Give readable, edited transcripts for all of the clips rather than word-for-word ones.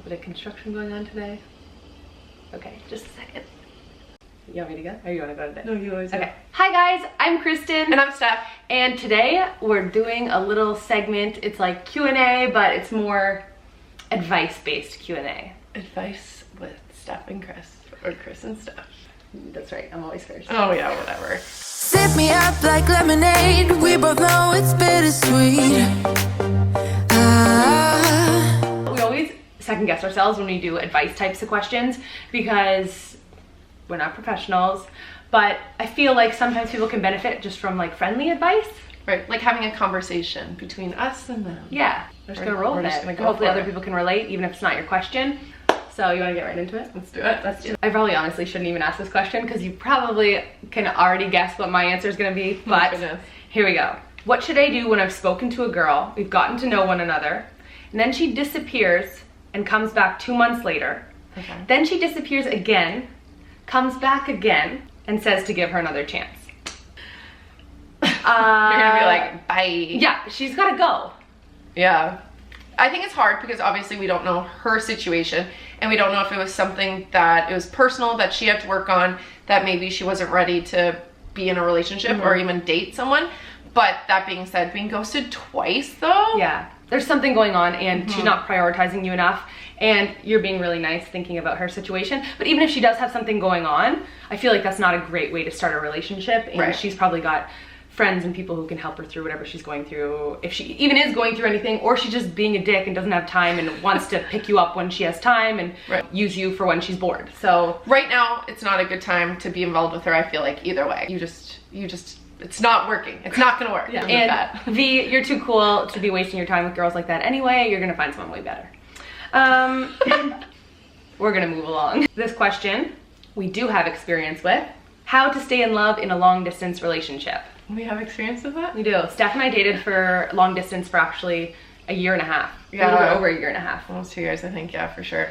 little bit of construction going on today. Okay, just a second. You want me to go? Or you want to go today? No, you always go. Okay. Hi guys, I'm Kristen. And I'm Steph. And today we're doing a little segment. It's like Q&A, but it's more advice-based Q&A. Advice with Steph and Chris. Or Chris and Steph. That's right, I'm always first. Oh yeah, whatever. Sip me up like lemonade. We both know it's bittersweet. We always second guess ourselves when we do advice types of questions because we're not professionals, but I feel like sometimes people can benefit just from like friendly advice. Right, like having a conversation between us and them. Yeah, we're just gonna roll with it. Hopefully other people can relate, even if it's not your question. So you wanna get right into it? Let's do it. Let's do it. I probably honestly shouldn't even ask this question because you probably can already guess what my answer is gonna be, but here we go. What should I do when I've spoken to a girl, we've gotten to know one another, and then she disappears and comes back 2 months later. Okay. Then she disappears again, comes back again, and says to give her another chance. You're gonna be like, bye. Yeah, she's gotta go. Yeah. I think it's hard because obviously we don't know her situation and we don't know if it was something that it was personal that she had to work on, that maybe she wasn't ready to be in a relationship or even date someone. But that being said, being ghosted twice though. Yeah, there's something going on and she's not prioritizing you enough and you're being really nice thinking about her situation. But even if she does have something going on, I feel like that's not a great way to start a relationship, and she's probably got friends and people who can help her through whatever she's going through, if she even is going through anything, or she's just being a dick and doesn't have time and wants to pick you up when she has time and use you for when she's bored. So right now it's not a good time to be involved with her. I feel like either way, you just it's not working. It's not gonna work. Yeah. And V, you're too cool to be wasting your time with girls like that anyway. You're gonna find someone way better. We're gonna move along. This question we do have experience with: how to stay in love in a long distance relationship. We have experience with that? We do. Steph and I dated for long distance for actually a year and a half. Yeah. A little bit over a year and a half. Almost 2 years, I think. Yeah, for sure.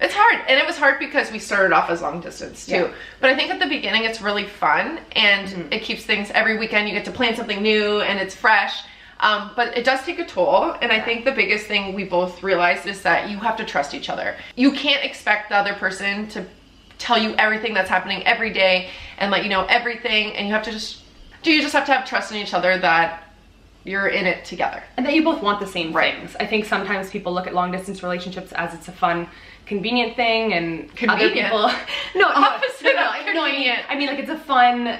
It's hard, and it was hard because we started off as long distance too. Yeah. But I think at the beginning it's really fun, and it keeps things, every weekend you get to plan something new and it's fresh. But it does take a toll, and I think the biggest thing we both realized is that you have to trust each other. You can't expect the other person to tell you everything that's happening every day and let you know everything, and you just have to have trust in each other that you're in it together. And that you both want the same things. I think sometimes people look at long distance relationships as it's a fun, convenient thing, and other people... Opposite of convenient. I mean, like, it's a fun...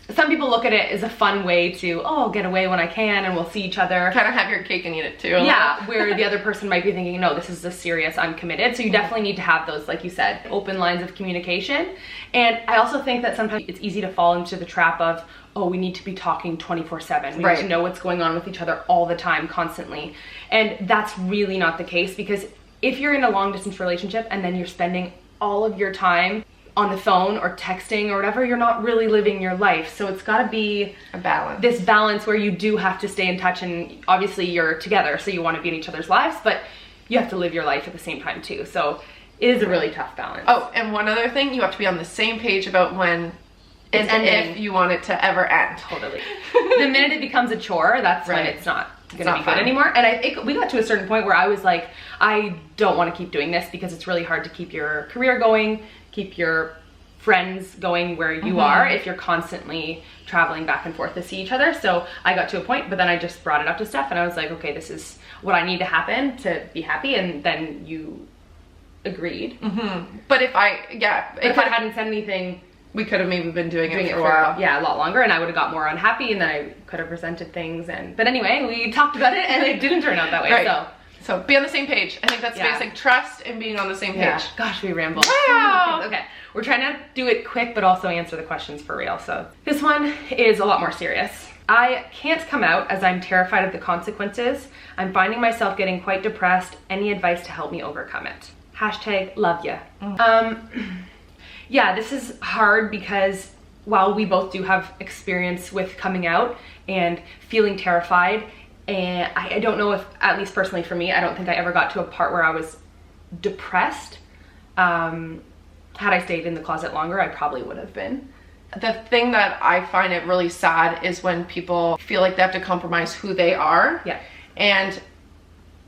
Some people look at it as a fun way to, oh, get away when I can and we'll see each other. Kind of have your cake and eat it too. Yeah, where the other person might be thinking, no, this is a serious, I'm committed. So you definitely need to have those, like you said, open lines of communication. And I also think that sometimes it's easy to fall into the trap of, oh, we need to be talking 24/7. We need to know what's going on with each other all the time, constantly. And that's really not the case, because if you're in a long distance relationship and then you're spending all of your time on the phone or texting or whatever, you're not really living your life. So it's gotta be a balance. This balance where you do have to stay in touch, and obviously you're together, so you wanna be in each other's lives, but you have to live your life at the same time too. So it is a really tough balance. Oh, and one other thing, you have to be on the same page about when it's ending, if you want it to ever end. Totally. The minute it becomes a chore, that's when it's not gonna be good anymore. And I think we got to a certain point where I was like, I don't want to keep doing this because it's really hard to keep your career going, keep your friends going where you are if you're constantly traveling back and forth to see each other. So I got to a point, but then I just brought it up to Steph and I was like, okay, this is what I need to happen to be happy. And then you agreed. But if I hadn't said anything, we could have maybe been doing it for a while. Yeah, a lot longer, and I would have got more unhappy, and then I could have resented things. But anyway, we talked about it and it didn't turn out that way. So be on the same page. I think that's basic trust and being on the same page. Gosh, we rambled. Wow. Okay, we're trying to do it quick, but also answer the questions for real. So this one is a lot more serious. I can't come out as I'm terrified of the consequences. I'm finding myself getting quite depressed. Any advice to help me overcome it? # love ya. Yeah, this is hard because while we both do have experience with coming out and feeling terrified, and I don't know if, at least personally for me, I don't think I ever got to a part where I was depressed. Had I stayed in the closet longer, I probably would have been. The thing that I find it really sad is when people feel like they have to compromise who they are. Yeah. And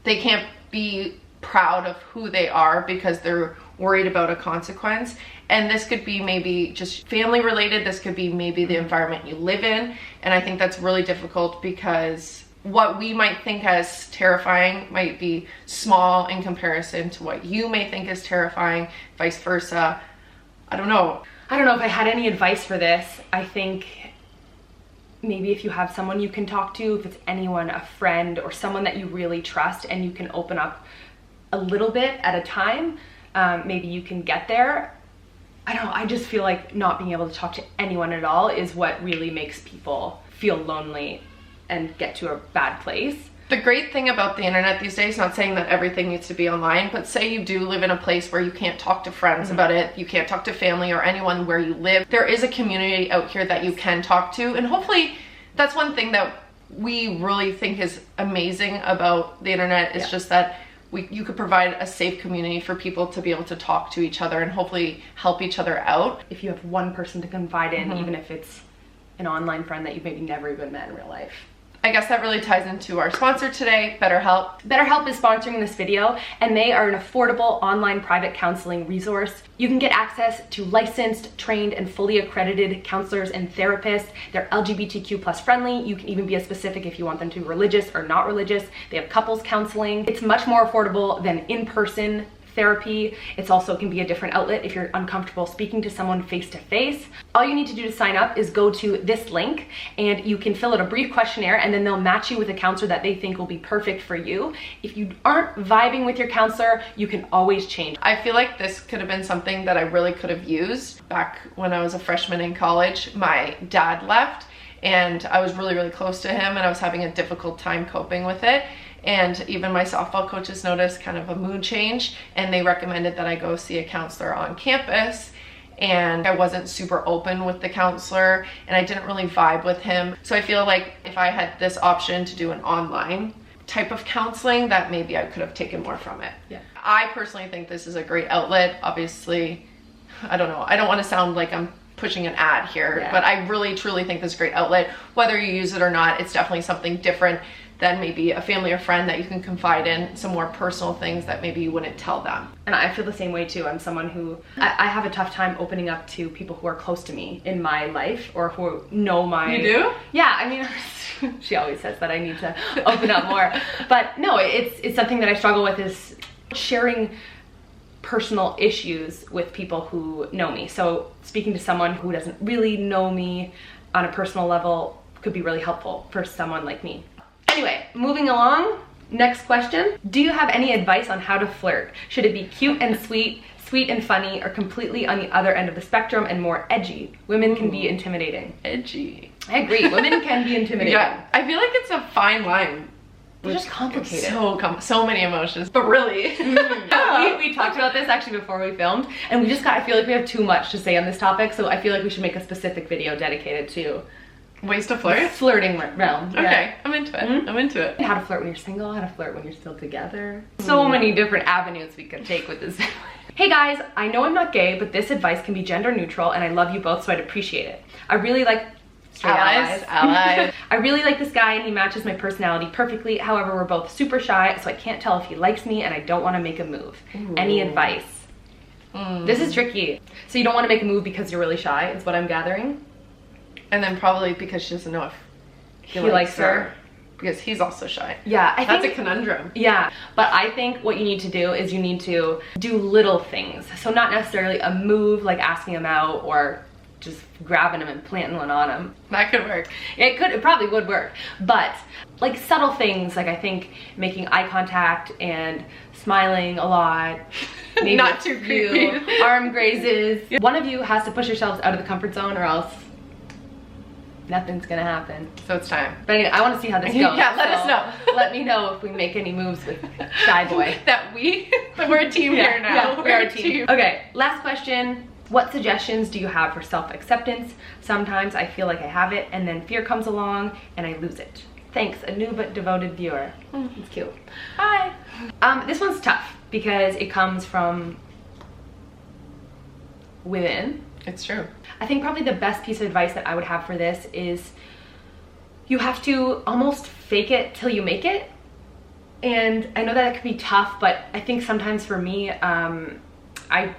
they can't be proud of who they are because they're worried about a consequence. And this could be maybe just family related. This could be maybe the environment you live in. And I think that's really difficult because what we might think as terrifying might be small in comparison to what you may think is terrifying, vice versa. I don't know. I don't know if I had any advice for this. I think maybe if you have someone you can talk to, if it's anyone, a friend or someone that you really trust and you can open up a little bit at a time, maybe you can get there. I don't know, I just feel like not being able to talk to anyone at all is what really makes people feel lonely and get to a bad place. The great thing about the internet these days, not saying that everything needs to be online, but say you do live in a place where you can't talk to friends about it, you can't talk to family or anyone where you live, there is a community out here that you can talk to. And hopefully that's one thing that we really think is amazing about the internet, is just that you could provide a safe community for people to be able to talk to each other and hopefully help each other out. If you have one person to confide in, even if it's an online friend that you've maybe never even met in real life. I guess that really ties into our sponsor today, BetterHelp. BetterHelp is sponsoring this video, and they are an affordable online private counseling resource. You can get access to licensed, trained, and fully accredited counselors and therapists. They're LGBTQ plus friendly. You can even be as specific if you want them to be religious or not religious. They have couples counseling. It's much more affordable than in-person therapy. It's also can be a different outlet if you're uncomfortable speaking to someone face to face. All you need to do to sign up is go to this link and you can fill out a brief questionnaire, and then they'll match you with a counselor that they think will be perfect for you. If you aren't vibing with your counselor, you can always change. I feel like this could have been something that I really could have used back when I was a freshman in college. My dad left and I was really, really close to him and I was having a difficult time coping with it. And even my softball coaches noticed kind of a mood change, and they recommended that I go see a counselor on campus. And I wasn't super open with the counselor and I didn't really vibe with him. So I feel like if I had this option to do an online type of counseling, that maybe I could have taken more from it. Yeah. I personally think this is a great outlet. Obviously, I don't know, I don't want to sound like I'm pushing an ad here, but I really truly think this is a great outlet. Whether you use it or not, it's definitely something different than maybe a family or friend that you can confide in, some more personal things that maybe you wouldn't tell them. And I feel the same way too. I'm someone who, I have a tough time opening up to people who are close to me in my life or who know my... You do? Yeah, I mean, she always says that I need to open up more. But no, it's something that I struggle with, is sharing personal issues with people who know me. So speaking to someone who doesn't really know me on a personal level could be really helpful for someone like me. Anyway, moving along, next question. Do you have any advice on how to flirt? Should it be cute and sweet, sweet and funny, or completely on the other end of the spectrum and more edgy? Women can be intimidating. Edgy. I agree, women can be intimidating. Yeah, I feel like it's a fine line. They're just complicated. So many emotions, but really. We talked about this actually before we filmed, and I feel like we have too much to say on this topic, so I feel like we should make a specific video dedicated to ways to flirt? Flirting realm. Okay, yeah. I'm into it. I'm into it. How to flirt when you're single, how to flirt when you're still together. So many different avenues we could take with this. Hey guys, I know I'm not gay, but this advice can be gender neutral and I love you both, so I'd appreciate it. I really like... Allies. I really like this guy and he matches my personality perfectly. However, we're both super shy, so I can't tell if he likes me and I don't want to make a move. Ooh. Any advice? This is tricky. So you don't want to make a move because you're really shy, is what I'm gathering? And then probably because she doesn't know if he likes her. Because he's also shy. Yeah, I think that's a conundrum. Yeah, but I think what you need to do is you need to do little things. So not necessarily a move like asking him out or just grabbing him and planting one on him. That could work. It probably would work. But like subtle things, like I think making eye contact and smiling a lot. Maybe not too creepy. Arm grazes. One of you has to push yourselves out of the comfort zone or else nothing's gonna happen. So it's time. But anyway, I want to see how this goes. Yeah, let us know. Let me know if we make any moves with Shy Boy. that we're a team here now. Yeah, we are a team. Okay, last question. What suggestions do you have for self-acceptance? Sometimes I feel like I have it and then fear comes along and I lose it. Thanks, a new but devoted viewer. It's cute. Hi. This one's tough because it comes from within. It's true. I think probably the best piece of advice that I would have for this is you have to almost fake it till you make it. And I know that it can be tough, but I think sometimes for me, I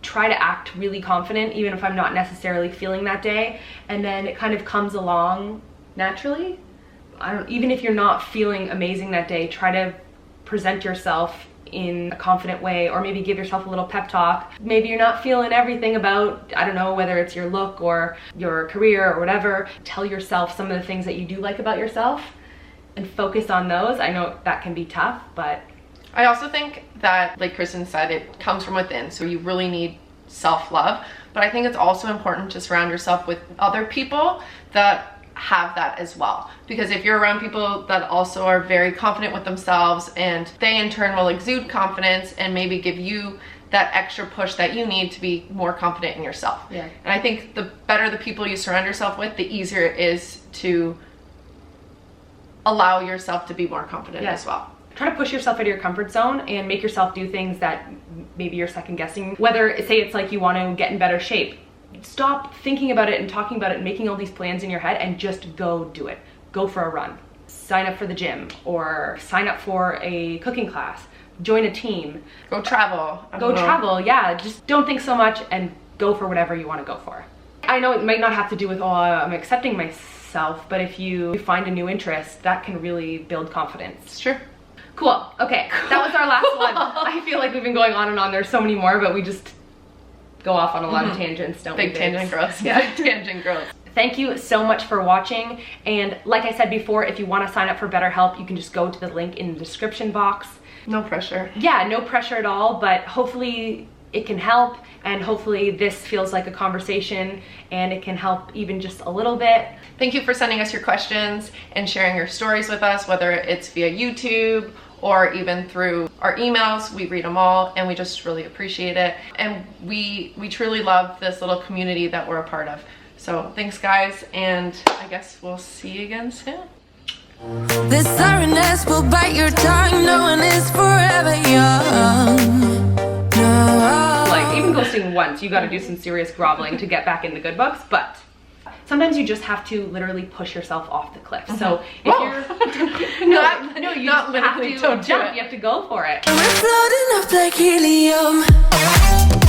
try to act really confident even if I'm not necessarily feeling that day, and then it kind of comes along naturally. Even if you're not feeling amazing that day, try to present yourself in a confident way, or maybe give yourself a little pep talk. Maybe you're not feeling everything about, I don't know, whether it's your look or your career or whatever. Tell yourself some of the things that you do like about yourself and focus on those. I know that can be tough, but I also think that, like Kristen said, it comes from within, so you really need self-love. But I think it's also important to surround yourself with other people that have that as well, because if you're around people that also are very confident with themselves, and they in turn will exude confidence and maybe give you that extra push that you need to be more confident in yourself. Yeah. And I think the better the people you surround yourself with, the easier it is to allow yourself to be more confident as well. Try to push yourself out of your comfort zone and make yourself do things that maybe you're second guessing. Whether, say it's like you want to get in better shape, stop thinking about it and talking about it and making all these plans in your head and just go do it. Go for a run, sign up for the gym, or sign up for a cooking class, join a team. Go travel. Travel, yeah. Just don't think so much and go for whatever you want to go for. I know it might not have to do with, oh, I'm accepting myself, but if you find a new interest, that can really build confidence. It's true. Cool. Okay, that was our last one. I feel like we've been going on and on. There's so many more, but we just go off on a lot of tangents, don't we? Big tangent girls. Yeah. Big tangent girls. Thank you so much for watching. And like I said before, if you want to sign up for BetterHelp, you can just go to the link in the description box. No pressure. Yeah, no pressure at all, but hopefully it can help, and hopefully this feels like a conversation and it can help even just a little bit. Thank you for sending us your questions and sharing your stories with us, whether it's via YouTube or even through our emails. We read them all and we just really appreciate it. And we truly love this little community that we're a part of. So thanks guys, and I guess we'll see you again soon. This sorrowness will bite your tongue. No one is forever young. No. Like, even ghosting once, you gotta do some serious groveling to get back in the good books, but sometimes you just have to literally push yourself off the cliff. So if you're you not literally, have to don't jump, do it. you have to go for it. We're floating up like helium.